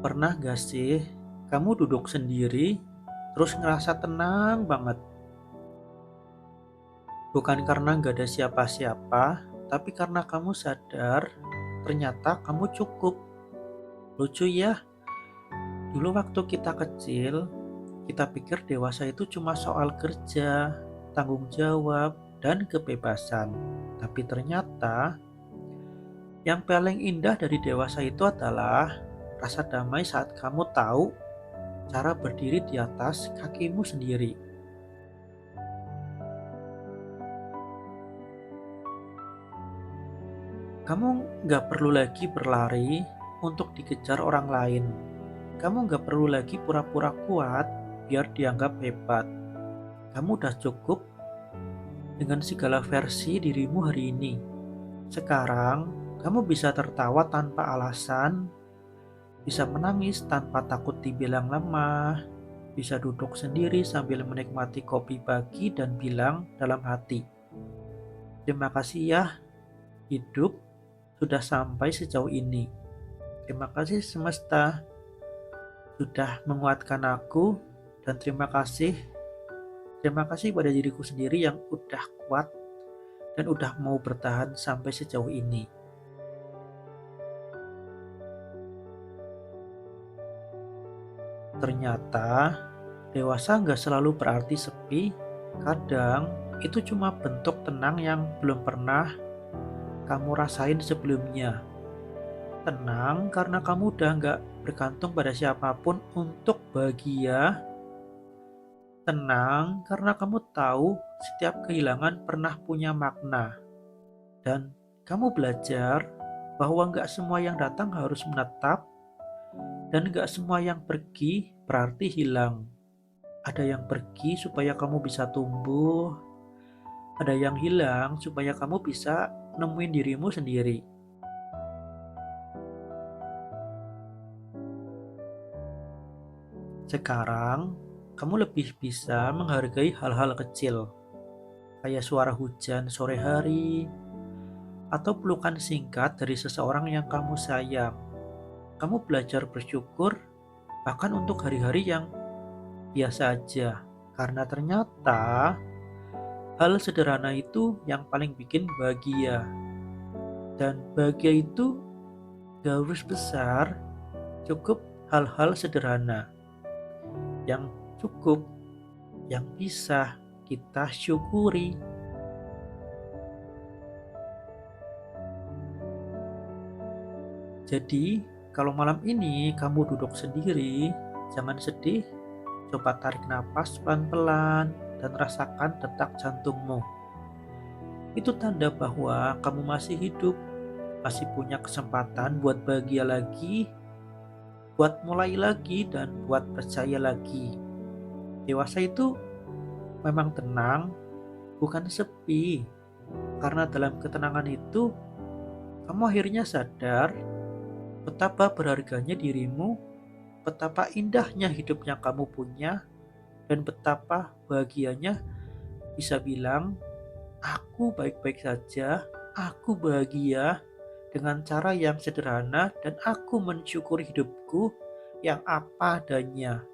Pernah gak sih kamu duduk sendiri terus ngerasa tenang banget? Bukan karena gak ada siapa-siapa, tapi karena kamu sadar ternyata kamu cukup. Lucu ya, dulu waktu kita kecil, kita pikir dewasa itu cuma soal kerja, tanggung jawab, dan kebebasan. Tapi ternyata yang paling indah dari dewasa itu adalah rasa damai saat kamu tahu cara berdiri di atas kakimu sendiri. Kamu nggak perlu lagi berlari untuk dikejar orang lain. Kamu nggak perlu lagi pura-pura kuat biar dianggap hebat. Kamu udah cukup dengan segala versi dirimu hari ini. Sekarang, kamu bisa tertawa tanpa alasan, bisa menangis tanpa takut dibilang lemah, bisa duduk sendiri sambil menikmati kopi pagi dan bilang dalam hati, "Terima kasih ya, hidup sudah sampai sejauh ini. Terima kasih semesta sudah menguatkan aku, dan terima kasih pada diriku sendiri yang udah kuat dan udah mau bertahan sampai sejauh ini." Ternyata dewasa nggak selalu berarti sepi. Kadang itu cuma bentuk tenang yang belum pernah kamu rasain sebelumnya. Tenang karena kamu udah nggak bergantung pada siapapun untuk bahagia. Tenang karena kamu tahu setiap kehilangan pernah punya makna. Dan kamu belajar bahwa nggak semua yang datang harus menetap, dan nggak semua yang pergi berarti hilang. Ada yang pergi supaya kamu bisa tumbuh, ada yang hilang supaya kamu bisa nemuin dirimu sendiri. Sekarang, kamu lebih bisa menghargai hal-hal kecil, kayak suara hujan sore hari, atau pelukan singkat dari seseorang yang kamu sayang. Kamu belajar bersyukur, bahkan untuk hari-hari yang biasa aja. Karena ternyata hal sederhana itu yang paling bikin bahagia. Dan bahagia itu gak harus besar, cukup hal-hal sederhana yang cukup, yang bisa kita syukuri. Jadi, kalau malam ini kamu duduk sendiri, jangan sedih, coba tarik napas pelan-pelan dan rasakan detak jantungmu. Itu tanda bahwa kamu masih hidup, masih punya kesempatan buat bahagia lagi, buat mulai lagi, dan buat percaya lagi. Dewasa itu memang tenang, bukan sepi. Karena dalam ketenangan itu, kamu akhirnya sadar betapa berharganya dirimu, betapa indahnya hidup yang kamu punya, dan betapa bahagianya bisa bilang, "Aku baik-baik saja, aku bahagia dengan cara yang sederhana, dan aku mensyukuri hidupku yang apa adanya."